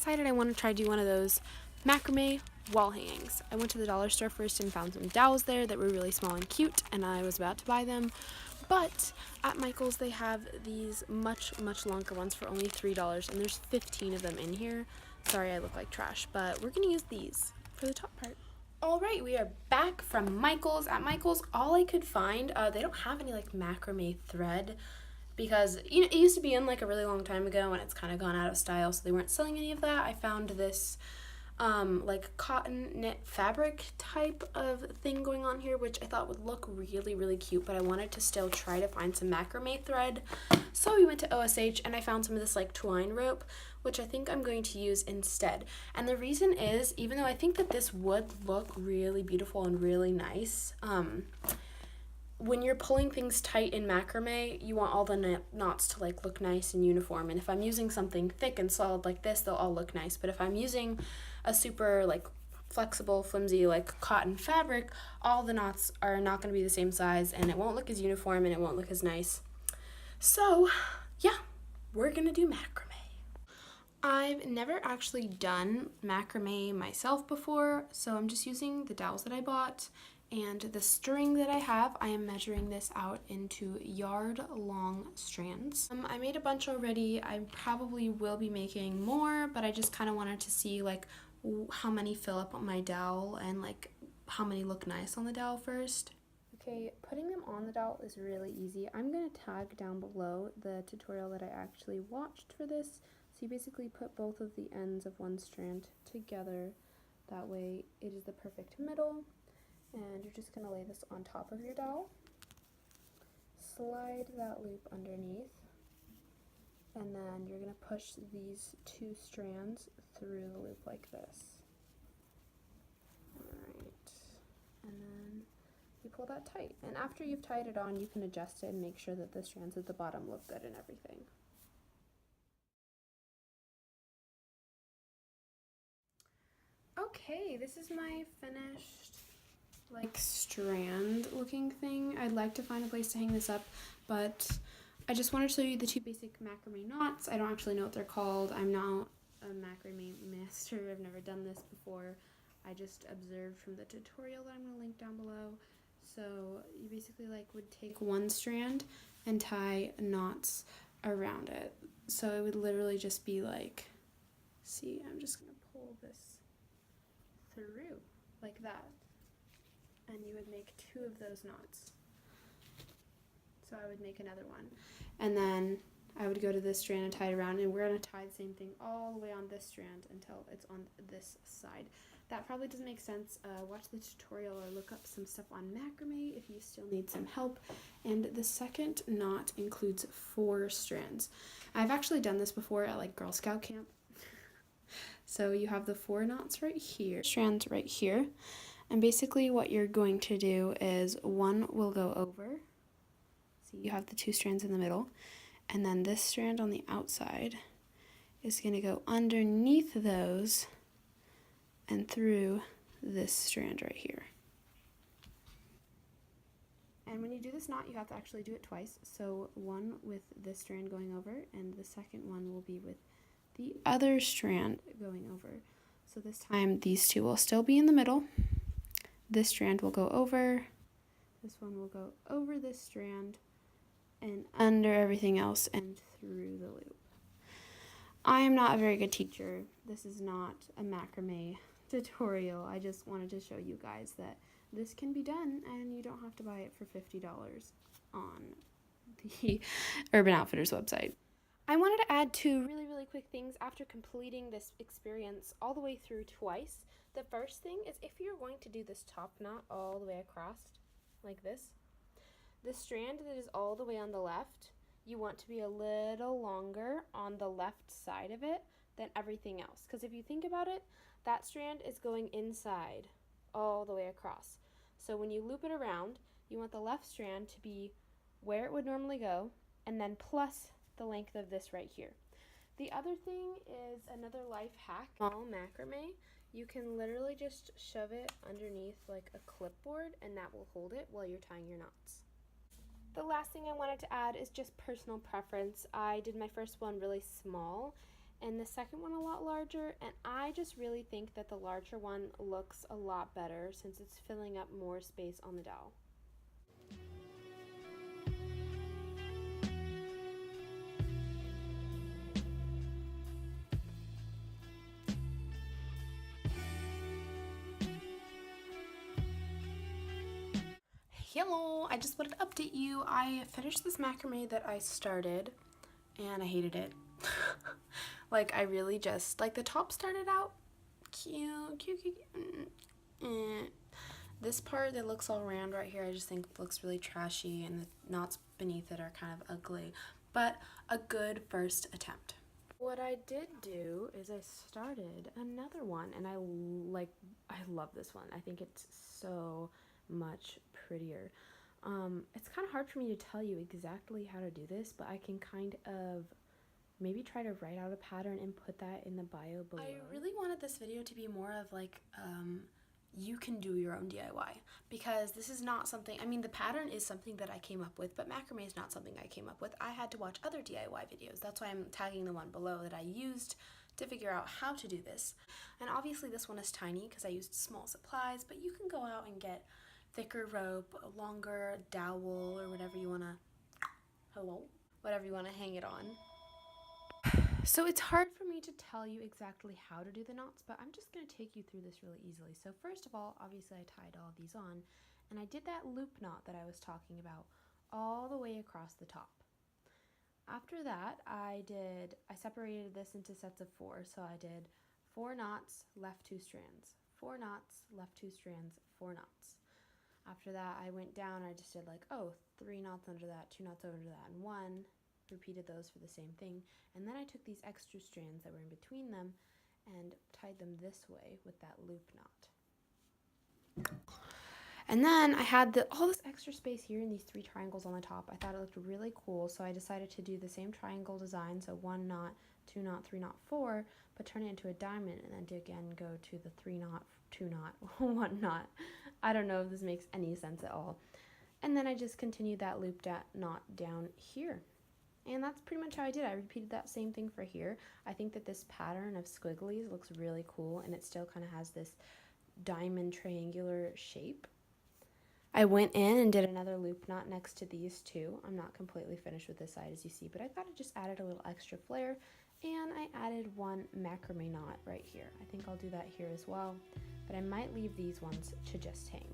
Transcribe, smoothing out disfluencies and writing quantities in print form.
decided I want to try to do one of those macrame wall hangings. I went to the dollar store first and found some dowels there that were really small and cute, and I was about to buy them. But at Michael's they have these much longer ones for only $3, and there's 15 of them in here. Sorry, I look like trash, but we're gonna use these for the top part. Alright, we are back from Michael's. At Michael's, all I could find, they don't have any like macrame thread, because it used to be in like a really long time ago and it's kind of gone out of style, so they weren't selling any of that. I found this like cotton knit fabric type of thing going on here, which I thought would look really cute, but I wanted to still try to find some macrame thread. So we went to OSH and I found some of this like twine rope, which I think I'm going to use instead. And the reason is, even though I think that this would look really beautiful and really nice, when you're pulling things tight in macrame, you want all the knots to like look nice and uniform. And if I'm using something thick and solid like this, they'll all look nice. But if I'm using a super like flexible, flimsy, like cotton fabric, all the knots are not going to be the same size, and it won't look as uniform and it won't look as nice. So yeah, we're gonna do macrame. I've never actually done macrame myself before, so I'm just using the dowels that I bought. And the string that I have, I am measuring this out into yard-long strands. I made a bunch already. I probably will be making more, but I just kind of wanted to see like how many fill up on my dowel and like how many look nice on the dowel first. Okay, putting them on the dowel is really easy. I'm going to tag down below the tutorial that I actually watched for this. So you basically put both of the ends of one strand together. That way it is the perfect middle. And you're just going to lay this on top of your dowel, slide that loop underneath, and then you're going to push these two strands through the loop like this. Alright, and then you pull that tight. And after you've tied it on, you can adjust it and make sure that the strands at the bottom look good and everything. Okay, this is my finished like strand looking thing. I'd like to find a place to hang this up, but I just wanted to show you the two basic macrame knots. I don't actually know what they're called. I'm not a macrame master. I've never done this before. I just observed from the tutorial that I'm going to link down below. So you basically like would take one strand and tie knots around it. So it would literally just be like, see, I'm just going to pull this through like that. And you would make two of those knots. So I would make another one. And then I would go to this strand and tie it around, and we're going to tie the same thing all the way on this strand until it's on this side. That probably doesn't make sense. Watch the tutorial or look up some stuff on macrame if you still need some help. And the second knot includes 4 strands. I've actually done this before at like Girl Scout camp. So you have the 4 knots right here, strands right here. And basically what you're going to do is one will go over. So you have the 2 strands in the middle. And then this strand on the outside is going to go underneath those and through this strand right here. And when you do this knot, you have to actually do it twice. So one with this strand going over, and the second one will be with the other strand going over. So this time these two will still be in the middle. This strand will go over, this one will go over this strand, and under everything else and through the loop. I am not a very good teacher. This is not a macrame tutorial. I just wanted to show you guys that this can be done and you don't have to buy it for $50 on the Urban Outfitters website. I wanted to add 2 really quick things after completing this experience all the way through twice. The first thing is, if you're going to do this top knot all the way across like this, the strand that is all the way on the left, you want to be a little longer on the left side of it than everything else. Because if you think about it, that strand is going inside all the way across. So when you loop it around, you want the left strand to be where it would normally go, and then plus the length of this right here. The other thing is another life hack. Small macrame, you can literally just shove it underneath like a clipboard, and that will hold it while you're tying your knots. The last thing I wanted to add is just personal preference. I did my first one really small, and the second one a lot larger, and I just really think that the larger one looks a lot better since it's filling up more space on the dowel. Hello, I just wanted to update you. I finished this macrame that I started and I hated it. Like, I really just, like, the top started out cute. This part that looks all round right here, I just think looks really trashy, and the knots beneath it are kind of ugly, but a good first attempt. What I did do is I started another one, and I love this one. I think it's so much prettier. It's kind of hard for me to tell you exactly how to do this, but I can kind of maybe try to write out a pattern and put that in the bio below. I really wanted this video to be more of like, you can do your own DIY, because this is not something, I mean, the pattern is something that I came up with, but macrame is not something I came up with. I had to watch other DIY videos. That's why I'm tagging the one below that I used to figure out how to do this. And obviously this one is tiny because I used small supplies, but you can go out and get thicker rope, a longer dowel, or whatever you want to hang it on. So it's hard for me to tell you exactly how to do the knots, but I'm just going to take you through this really easily. So first of all, obviously I tied all of these on, and I did that loop knot that I was talking about all the way across the top. After that, I separated this into sets of 4. So I did 4 knots, left 2 strands, 4 knots, left 2 strands, 4 knots. After that, I went down, I just did like, 3 knots under that, 2 knots over that, and 1. Repeated those for the same thing, and then I took these extra strands that were in between them and tied them this way with that loop knot. And then I had all this extra space here in these 3 triangles on the top. I thought it looked really cool, so I decided to do the same triangle design, so 1 knot, 2 knot, 3 knot, 4, but turn it into a diamond, and then to again go to the 3 knot, 2 knot, 1 knot. I don't know if this makes any sense at all. And then I just continued that loop knot down here. And that's pretty much how I did it. I repeated that same thing for here. I think that this pattern of squigglies looks really cool, and it still kind of has this diamond triangular shape. I went in and did another loop knot next to these two. I'm not completely finished with this side, as you see, but I thought it just added a little extra flair, and I added 1 macrame knot right here. I think I'll do that here as well, but I might leave these ones to just hang.